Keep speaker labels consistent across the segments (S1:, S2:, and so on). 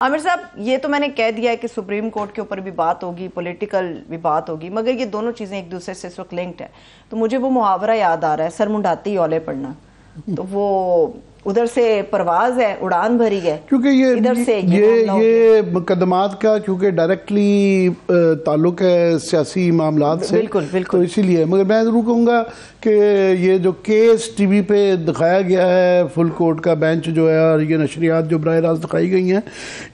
S1: आमिर साहब, ये तो मैंने कह दिया है कि सुप्रीम कोर्ट के ऊपर भी बात होगी, पॉलिटिकल भी बात होगी, मगर ये दोनों चीजें एक दूसरे से इस वक्त लिंक्ड है। तो मुझे वो मुहावरा याद आ रहा है, सर मुंडाते ही औले पड़ना। तो वो उधर से परवाज है, उड़ान भरी है,
S2: क्योंकि
S1: इधर से
S2: ये मुकदमात का क्योंकि डायरेक्टली ताल्लुक है सियासी मामलात से,
S1: बिल्कुल बिल्कुल,
S2: तो इसीलिए। मगर मैं ज़रूर कहूँगा कि ये जो केस टीवी पे दिखाया गया है, फुल कोर्ट का बेंच जो है, और ये नशरियात जो बराह रास्त दिखाई गई हैं,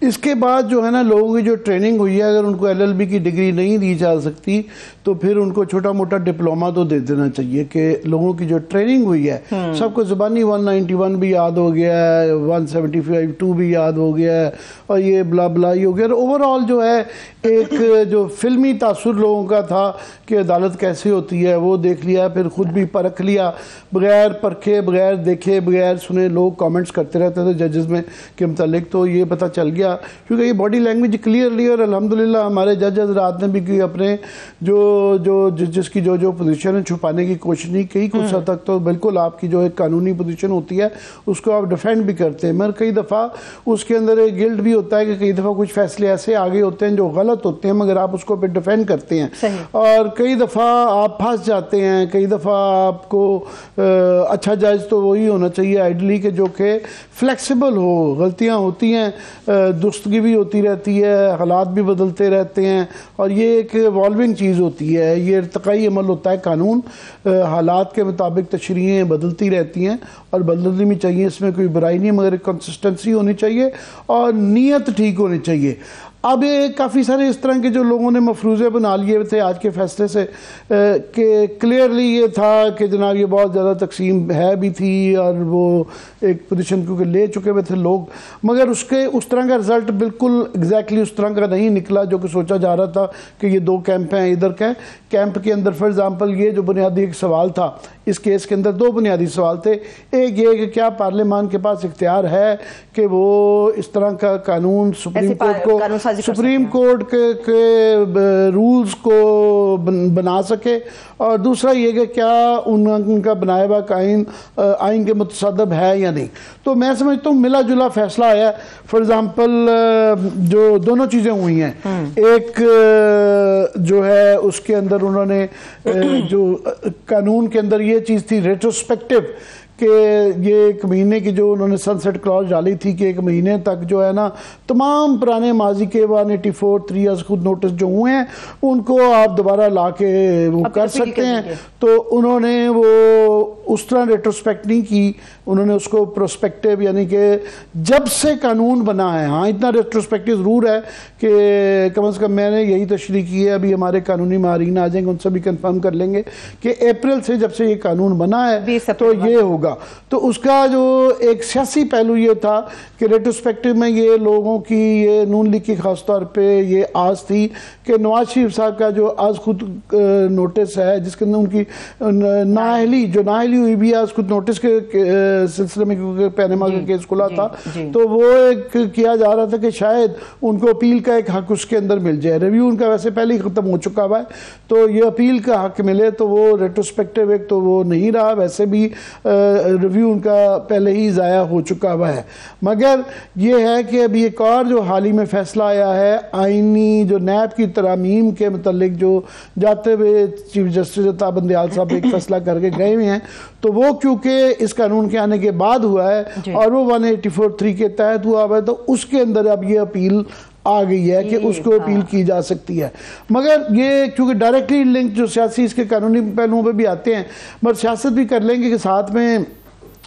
S2: इसके बाद जो है ना, लोगों की जो ट्रेनिंग हुई है, अगर उनको LLB की डिग्री नहीं दी जा सकती तो फिर उनको छोटा मोटा डिप्लोमा तो दे देना चाहिए कि लोगों की जो ट्रेनिंग हुई है, सबको ज़ुबानी 191 भी याद हो गया है, 175(2) भी याद हो गया है, और ये ब्ला ब्ला ही हो गया। ओवरऑल जो है एक जो फिल्मी तासुर लोगों का था कि अदालत कैसे होती है वो देख लिया, फिर खुद भी परख लिया, बगैर परखे, बगैर देखे, बगैर सुने लोग कमेंट्स करते रहते थे जजेस में के मुतालिक, तो ये पता चल गया। क्योंकि ये बॉडी लैंग्वेज क्लियरली, और अल्हम्दुलिल्लाह हमारे जज हज़रात ने भी की अपने जिसकी जो पोजीशन है छुपाने की कोशिश नहीं की। कुछ हद तक तो बिल्कुल आपकी जो एक कानूनी पोजीशन होती है उसको आप डिफेंड भी करते हैं, मगर कई दफ़ा उसके अंदर एक गिल्ट भी होता है कि कई दफ़ा कुछ फैसले ऐसे आगे होते हैं जो गलत होते हैं, मगर आप उसको फिर डिफेंड करते हैं, और कई दफ़ा आप फंस जाते हैं। कई दफ़ा आपको अच्छा जज तो वही होना चाहिए आइडली के जो कि फ्लेक्सिबल हो, गलतियाँ होती हैं, दुरुस्तगी भी होती रहती है, हालात भी बदलते रहते हैं, और ये एक इवॉल्विंग चीज़ होती है, ये इर्तिकाई अमल होता है। कानून हालात के मुताबिक तशरीहें बदलती रहती हैं और बदलनी भी चाहिए, इसमें कोई बुराई नहीं, मगर एक कंसिस्टेंसी होनी चाहिए और नीयत ठीक होनी चाहिए। अब ये काफ़ी सारे इस तरह के जो लोगों ने मफरूज़े बना लिए थे आज के फैसले से कि क्लियरली ये था कि जनाब ये बहुत ज़्यादा तकसीम है भी थी, और वो एक पोजीशन क्योंकि ले चुके हुए थे लोग, मगर उसके उस तरह का रिज़ल्ट बिल्कुल एग्जैक्टली उस तरह का नहीं निकला जो कि सोचा जा रहा था कि ये दो कैंप हैं। इधर के कैंप के अंदर फॉर एग्ज़ाम्पल ये जो बुनियादी एक सवाल था इस केस के अंदर, दो बुनियादी सवाल थे। एक ये कि क्या पार्लियामान के पास इख्तियार है कि वो इस तरह का कानून सुप्रीम कोर्ट के रूल्स को बना सके, और दूसरा ये कि क्या उनका बनाया हुआ आइन के मुतसद्दब है या नहीं। तो मैं समझता हूँ मिला जुला फैसला आया। फॉर एग्ज़ाम्पल जो दोनों चीज़ें हुई हैं, एक जो है उसके अंदर उन्होंने जो कानून के अंदर ये चीज़ थी रेट्रोस्पेक्टिव कि ये 1 महीने की जो उन्होंने सनसेट क्लॉज डाली थी कि 1 महीने तक जो है ना तमाम पुराने माजी के 184 3 इयर्स खुद नोटिस जो हुए हैं उनको आप दोबारा ला के वो कर सकते हैं। तो उन्होंने वो उस तरह रेट्रोस्पेक्ट नहीं की, उन्होंने उसको प्रोस्पेक्टिव यानी कि जब से कानून बना है। हाँ, इतना रेट्रोस्पेक्टिव ज़रूर है कि कम से कम मैंने यही तशरीह की है, अभी हमारे कानूनी माहिरीन आ जाएंगे उनसे भी कंफर्म कर लेंगे कि अप्रैल से जब से ये कानून बना है तो ये होगा। तो उसका जो एक सियासी पहलू ये था कि रेट्रोस्पेक्टिव में ये लोगों की, ये नून लीग की खास तौर पे ये आस थी कि नवाज शरीफ साहब का जो आज खुद नोटिस है जिसके अंदर उनकी नाअहली हुई भी आज खुद नोटिस के सिलसिले में, क्योंकि पैनामा का केस खुला था, तो वो एक किया जा रहा था कि शायद उनको अपील का एक हक उसके अंदर मिल जाए। रिव्यू उनका वैसे पहले ही ख़त्म हो चुका हुआ है, तो ये अपील का हक मिले तो वो रेट्रोस्पेक्टिव एक तो वो नहीं रहा, वैसे भी रिव्यू उनका पहले ही ज़ाया हो चुका हुआ है। मगर ये है कि अभी एक और जो हाल ही में फ़ैसला आया है आइनी जो नैब की तरामीम के मतलब जो जाते हुए चीफ जस्टिस अता बंदयाल साहब एक फैसला करके गए हुए हैं, तो वो क्योंकि इस कानून के आने के बाद हुआ है और वो 184(3) के तहत हुआ है, तो उसके अंदर अब ये अपील आ गई है कि उसको अपील की जा सकती है। मगर ये क्योंकि डायरेक्टली लिंक जो सियासी इसके कानूनी पहलुओं पे भी आते हैं, मगर सियासत भी कर लेंगे कि साथ में,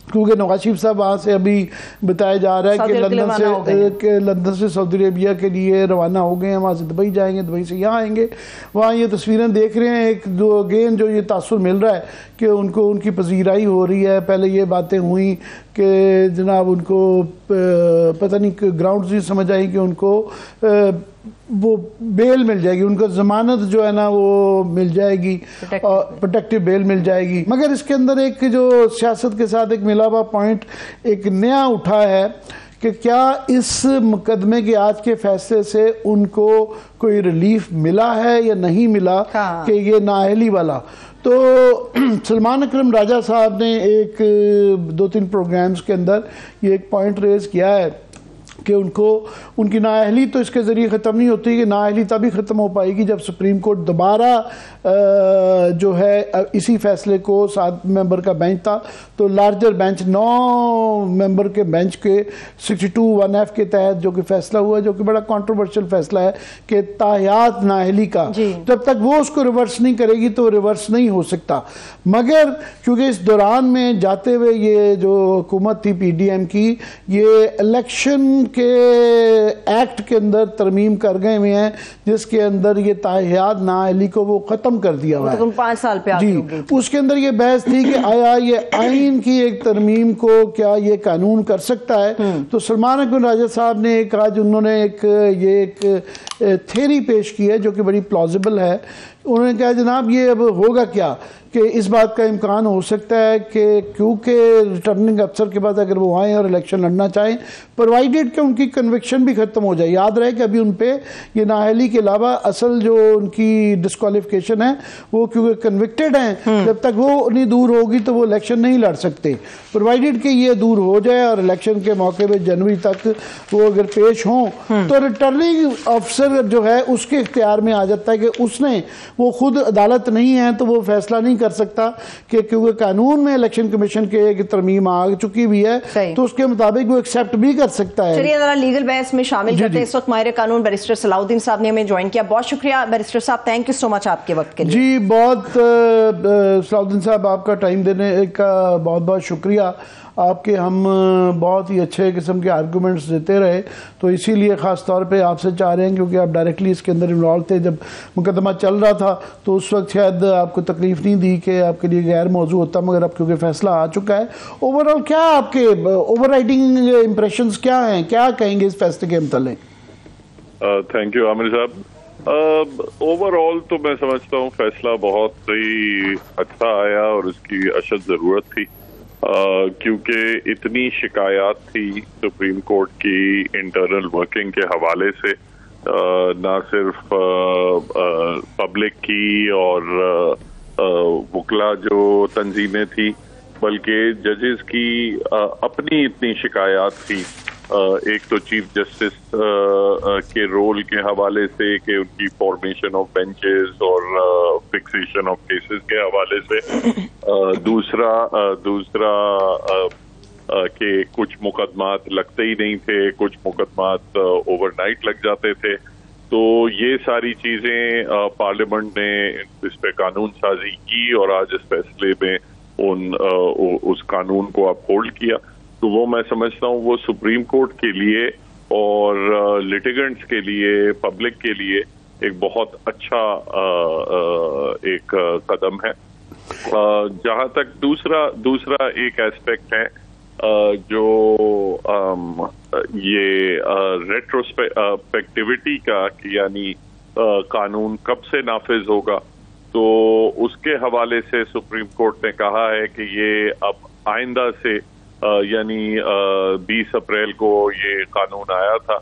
S2: क्योंकि नवाज शरीफ साहब वहाँ से अभी बताया जा रहा है कि लंदन से सऊदी अरेबिया के लिए रवाना हो गए हैं, वहाँ से दुबई जाएंगे, दुबई से यहाँ आएंगे। वहाँ ये तस्वीरें देख रहे हैं, एक जो अगेन जो ये तासुर मिल रहा है कि उनको उनकी पजीराई हो रही है। पहले ये बातें हुई कि जनाब उनको पता नहीं ग्राउंड से समझ आई कि उनको वो बेल मिल जाएगी, उनको ज़मानत जो है ना वो मिल जाएगी, प्रोटेक्टिव बेल मिल जाएगी। मगर इसके अंदर एक जो सियासत के साथ एक मिला हुआ पॉइंट एक नया उठा है कि क्या इस मुकदमे के आज के फैसले से उनको कोई रिलीफ मिला है या नहीं मिला। कि ये नाअहली वाला, तो सलमान अकरम राजा साहब ने एक 2-3 प्रोग्राम्स के अंदर ये एक पॉइंट रेज किया है कि उनको उनकी नाअहली तो इसके ज़रिए ख़त्म नहीं होती, कि नाअहली तभी ख़त्म हो पाएगी जब सुप्रीम कोर्ट दोबारा जो है इसी फैसले को 7 मेंबर का बेंच था तो लार्जर बेंच 9 मेंबर के बेंच के 62(1)(f) के तहत जो कि फैसला हुआ, जो कि बड़ा कंट्रोवर्शियल फैसला है कि ताहयात नाअहली का जब तक वो उसको रिवर्स नहीं करेगी तो रिवर्स नहीं हो सकता। मगर क्योंकि इस दौरान में जाते हुए ये जो हुकूमत थी PDM की, ये इलेक्शन के एक्ट के अंदर तरमीम कर गए हुए हैं जिसके अंदर ये ताहयात नाअहली को वो ख़त्म कर दिया हुआ है।
S1: 5 साल पे
S2: जी, उसके अंदर ये बहस थी कि आया ये आइन की एक तरमीम को क्या ये कानून कर सकता है। तो सलमान अकबर राजा साहब ने एक आज उन्होंने एक थ्योरी पेश की है जो कि बड़ी प्लॉजिबल है। उन्होंने कहा जनाब ये अब होगा क्या कि इस बात का इम्कान हो सकता है कि क्योंकि रिटर्निंग अफसर के बाद अगर वो आएँ और इलेक्शन लड़ना चाहें, प्रोवाइडेड कि उनकी कन्विक्शन भी ख़त्म हो जाए। याद रहे कि अभी उन पे ये नाअहली के अलावा असल जो उनकी डिस्क्वालिफिकेशन है वो क्योंकि कन्विक्टेड हैं, जब तक वो नहीं दूर होगी तो वो इलेक्शन नहीं लड़ सकते। प्रोवाइडेड कि ये दूर हो जाए और इलेक्शन के मौके पर जनवरी तक वो अगर पेश हों तो रिटर्निंग अफसर जो है उसके इख्तियार में आ जाता है कि उसने, वो खुद अदालत नहीं है तो वो फैसला नहीं कर सकता कि क्योंकि कानून में इलेक्शन कमीशन के तरमीम आ चुकी भी है तो उसके मुताबिक वो एक्सेप्ट भी कर सकता है।
S1: चलिए जरा लीगल बहस में शामिल करते हैं। इस वक्त माहिर कानून बैरिस्टर सलाउद्दीन साहब ने हमें ज्वाइन किया। बहुत शुक्रिया बैरिस्टर साहब, थैंक यू सो मच आपके वक्त के लिए।
S2: जी बहुत सलाउद्दीन साहब आपका टाइम देने का बहुत बहुत शुक्रिया। आपके हम बहुत ही अच्छे किस्म के आर्गूमेंट्स देते रहे तो इसीलिए ख़ास तौर पे आपसे चाह रहे हैं क्योंकि आप डायरेक्टली इसके अंदर इन्वॉल्व थे। जब मुकदमा चल रहा था तो उस वक्त शायद आपको तकलीफ़ नहीं दी कि आपके लिए गैर मौजू होता, मगर अब क्योंकि फ़ैसला आ चुका है, ओवरऑल क्या आपके ओवरराइडिंग इम्प्रेशंस क्या हैं, क्या कहेंगे इस फैसले के मतलब?
S3: थैंक यू आमिर साहब। ओवरऑल तो मैं समझता हूँ फैसला बहुत ही अच्छा आया और उसकी अशद ज़रूरत थी क्योंकि इतनी शिकायत थी सुप्रीम कोर्ट की इंटरनल वर्किंग के हवाले से, ना सिर्फ पब्लिक की और वकला जो तंजीमें थी बल्कि जजेस की अपनी इतनी शिकायत थी। एक तो चीफ जस्टिस के रोल के हवाले से कि उनकी फॉर्मेशन ऑफ बेंचेस और फिक्सेशन ऑफ केसेस के हवाले से, दूसरा कि कुछ मुकदमात लगते ही नहीं थे, कुछ मुकदमात ओवरनाइट लग जाते थे। तो ये सारी चीजें पार्लियामेंट ने इस पे कानून साजी की और आज इस फैसले में उस कानून को अपहोल्ड किया। तो वो मैं समझता हूँ वो सुप्रीम कोर्ट के लिए और लिटिगेंट्स के लिए, पब्लिक के लिए एक बहुत अच्छा एक कदम है। जहाँ तक दूसरा एक एस्पेक्ट है जो ये रेट्रोस्पेक्टिविटी का, यानी कानून कब से नाफिज होगा, तो उसके हवाले से सुप्रीम कोर्ट ने कहा है कि ये अब आइंदा से यानी 20 अप्रैल को ये कानून आया था